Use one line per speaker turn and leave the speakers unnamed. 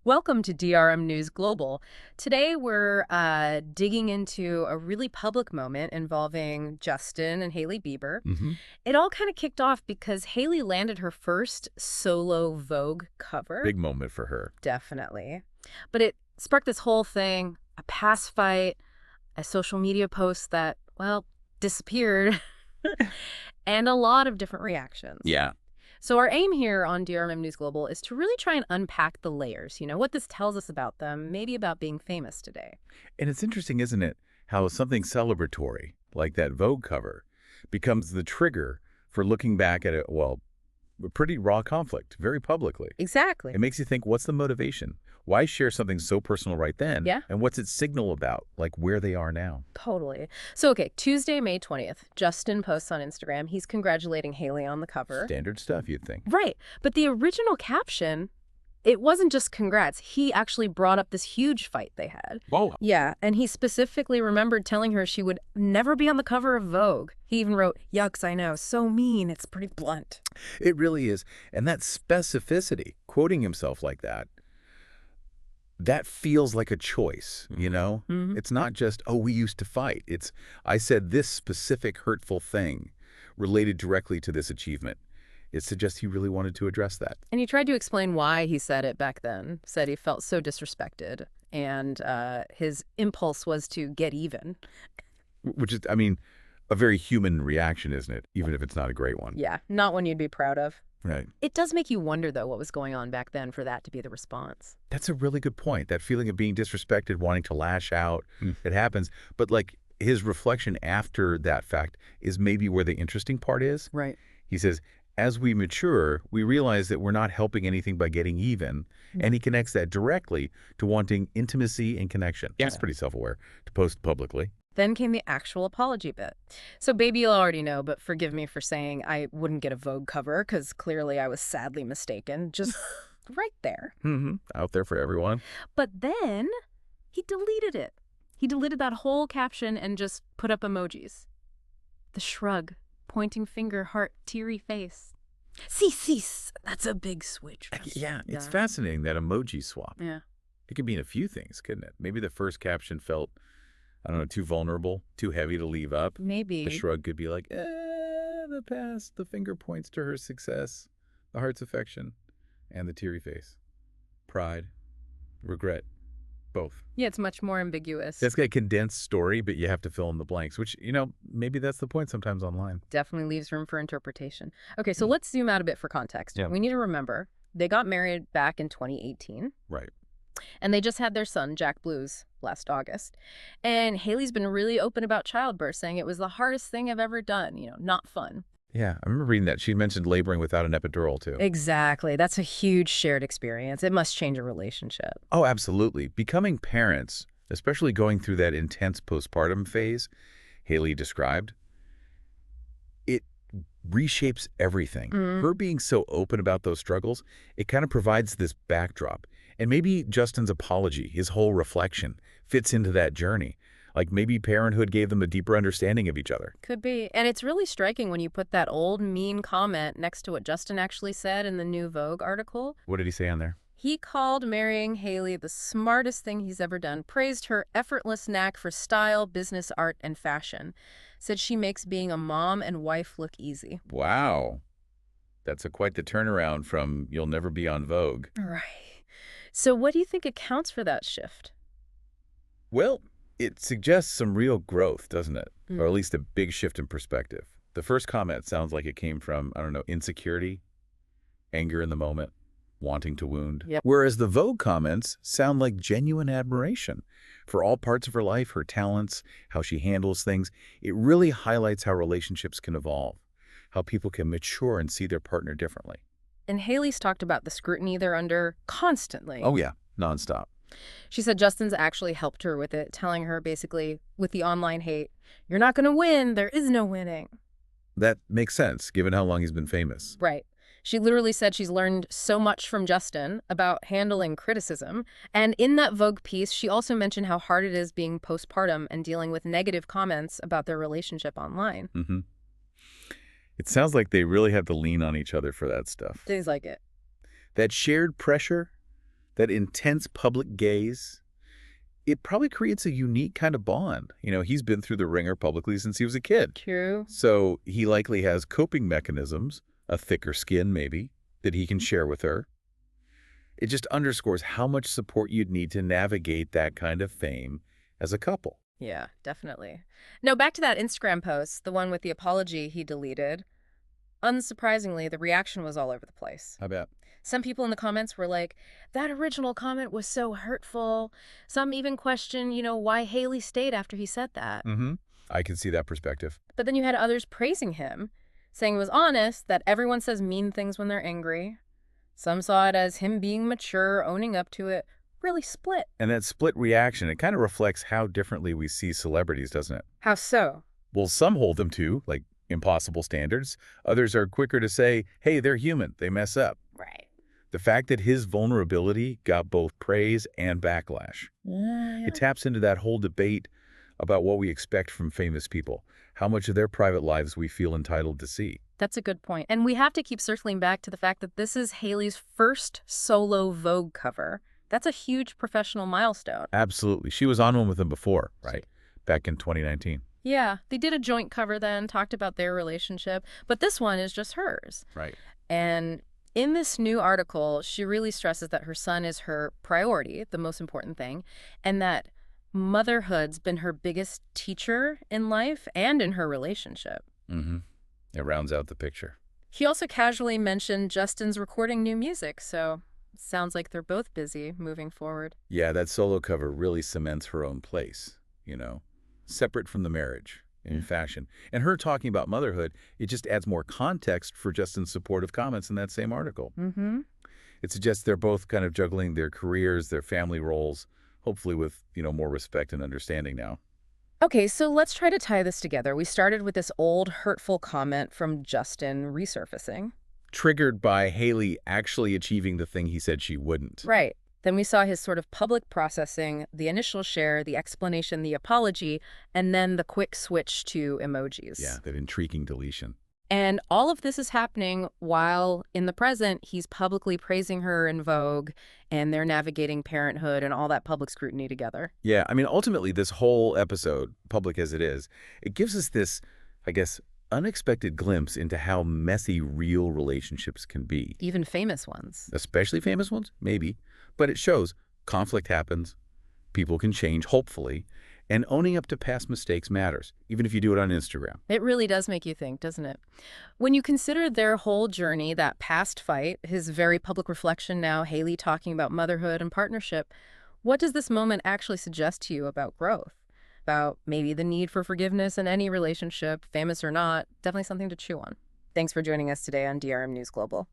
Welcome to DRM News Global. Today we're digging into a really public moment involving Justin and Hailey Bieber.
hmm
It all kind of kicked off because Hailey landed her first solo Vogue cover.
Big moment for her.
Definitely. But it sparked this whole thing, a pass fight, a social media post that, well, disappeared, and a lot of different reactions.
Yeah.
So our aim here on DRM News Global is to really try and unpack the layers, what this tells us about them, maybe about being famous today.
And it's interesting, isn't it, how something celebratory, like that Vogue cover, becomes the trigger for looking back at a pretty raw conflict, very publicly.
Exactly.
It makes you think, what's the motivation? Why share something so personal right then?
Yeah.
And what's it signal about, like where they are now?
Totally. So, okay, Tuesday, May 20th, Justin posts on Instagram. He's congratulating Hailey on the cover.
Standard stuff, you'd think.
Right. But the original caption, it wasn't just congrats. He actually brought up this huge fight they had.
Whoa.
Yeah, and he specifically remembered telling her she would never be on the cover of Vogue. He even wrote, "Yucks, I know, so mean, it's pretty blunt."
It really is. And that specificity, quoting himself like that feels like a choice, you know?
Mm-hmm.
It's not just, oh, we used to fight. It's, I said this specific hurtful thing related directly to this achievement. It suggests he really wanted to address that.
And he tried to explain why he said it back then, said he felt so disrespected, and his impulse was to get even.
Which is, I mean, a very human reaction, isn't it? Even if it's not a great one.
Yeah, not one you'd be proud of.
Right.
It does make you wonder, though, what was going on back then for that to be the response.
That's a really good point. That feeling of being disrespected, wanting to lash out, it happens. But like his reflection after that fact is maybe where the interesting part is.
Right.
He says, as we mature, we realize that we're not helping anything by getting even. And he connects that directly to wanting intimacy and connection.
Yeah.
That's pretty self-aware to post publicly.
Then came the actual apology bit. So baby, you'll already know, but forgive me for saying I wouldn't get a Vogue cover because clearly I was sadly mistaken. Just right there.
Out there for everyone.
But then he deleted it. He deleted that whole caption and just put up emojis. The shrug, pointing finger, heart, teary face. See, that's a big switch.
Yeah, it's fascinating, that emoji swap.
Yeah.
It could mean a few things, couldn't it? Maybe the first caption felt, I don't know, too vulnerable, too heavy to leave up.
Maybe.
The shrug could be like, the past. The finger points to her success, the heart's affection, and the teary face. Pride, regret, both.
Yeah, it's much more ambiguous.
That's got a condensed story, but you have to fill in the blanks, which, maybe that's the point sometimes online.
Definitely leaves room for interpretation. Okay, so let's zoom out a bit for context.
Yeah.
We need to remember they got married back in 2018.
Right.
And they just had their son, Jack Blues, last August. And Hailey's been really open about childbirth, saying it was the hardest thing I've ever done, not fun.
Yeah, I remember reading that. She mentioned laboring without an epidural, too.
Exactly. That's a huge shared experience. It must change a relationship.
Oh, absolutely. Becoming parents, especially going through that intense postpartum phase Hailey described, it reshapes everything. Her being so open about those struggles, it kind of provides this backdrop. And maybe Justin's apology, his whole reflection, fits into that journey. Like maybe parenthood gave them a deeper understanding of each other.
Could be. And it's really striking when you put that old mean comment next to what Justin actually said in the new Vogue article.
What did he say on there?
He called marrying Hailey the smartest thing he's ever done, praised her effortless knack for style, business, art, and fashion. Said she makes being a mom and wife look easy.
Wow. That's quite the turnaround from you'll never be on Vogue.
Right. So what do you think accounts for that shift?
Well, it suggests some real growth, doesn't it? Or at least a big shift in perspective. The first comment sounds like it came from, I don't know, insecurity, anger in the moment, wanting to wound.
Yep.
Whereas the Vogue comments sound like genuine admiration for all parts of her life, her talents, how she handles things. It really highlights how relationships can evolve, how people can mature and see their partner differently.
And Hailey's talked about the scrutiny they're under constantly.
Oh, yeah, nonstop.
She said Justin's actually helped her with it, telling her basically, with the online hate, you're not going to win. There is no winning.
That makes sense, given how long he's been famous.
Right. She literally said she's learned so much from Justin about handling criticism. And in that Vogue piece, she also mentioned how hard it is being postpartum and dealing with negative comments about their relationship online.
It sounds like they really have to lean on each other for that stuff.
Things like it.
That shared pressure, that intense public gaze, it probably creates a unique kind of bond. He's been through the ringer publicly since he was a kid.
True.
So he likely has coping mechanisms, a thicker skin maybe, that he can share with her. It just underscores how much support you'd need to navigate that kind of fame as a couple.
Yeah, definitely. Now, back to that Instagram post, the one with the apology he deleted. Unsurprisingly, the reaction was all over the place.
How about?
Some people in the comments were like, that original comment was so hurtful. Some even questioned, why Hailey stayed after he said that.
I can see that perspective.
But then you had others praising him, saying it was honest, that everyone says mean things when they're angry. Some saw it as him being mature, owning up to it. Really split.
And that split reaction, it kind of reflects how differently we see celebrities, doesn't it?
How so?
Well, some hold them to, like, impossible standards. Others are quicker to say, hey, they're human. They mess up.
Right.
The fact that his vulnerability got both praise and backlash. It taps into that whole debate about what we expect from famous people, how much of their private lives we feel entitled to see.
That's a good point. And we have to keep circling back to the fact that this is Hailey's first solo Vogue cover. That's a huge professional milestone.
Absolutely. She was on one with him before, right? Back in 2019.
Yeah, they did a joint cover then, talked about their relationship, but this one is just hers.
Right.
And in this new article, she really stresses that her son is her priority, the most important thing, and that motherhood's been her biggest teacher in life and in her relationship.
It rounds out the picture.
He also casually mentioned Justin's recording new music, so it sounds like they're both busy moving forward.
Yeah, that solo cover really cements her own place, separate from the marriage in fashion. And her talking about motherhood, it just adds more context for Justin's supportive comments in that same article. It suggests they're both kind of juggling their careers, their family roles, hopefully with, more respect and understanding now.
Okay, so let's try to tie this together. We started with this old, hurtful comment from Justin resurfacing.
Triggered by Hailey actually achieving the thing he said she wouldn't.
Right. Then we saw his sort of public processing, the initial share, the explanation, the apology, and then the quick switch to emojis.
Yeah, that intriguing deletion.
And all of this is happening while, in the present, he's publicly praising her in Vogue, and they're navigating parenthood and all that public scrutiny together.
Yeah, I mean, ultimately, this whole episode, public as it is, it gives us this, I guess, unexpected glimpse into how messy real relationships can be.
Even famous ones.
Especially famous ones? Maybe. But it shows conflict happens, people can change, hopefully, and owning up to past mistakes matters, even if you do it on Instagram.
It really does make you think, doesn't it? When you consider their whole journey, that past fight, his very public reflection now, Hailey talking about motherhood and partnership, what does this moment actually suggest to you about growth? About maybe the need for forgiveness in any relationship, famous or not? Definitely something to chew on. Thanks for joining us today on DRM News Global.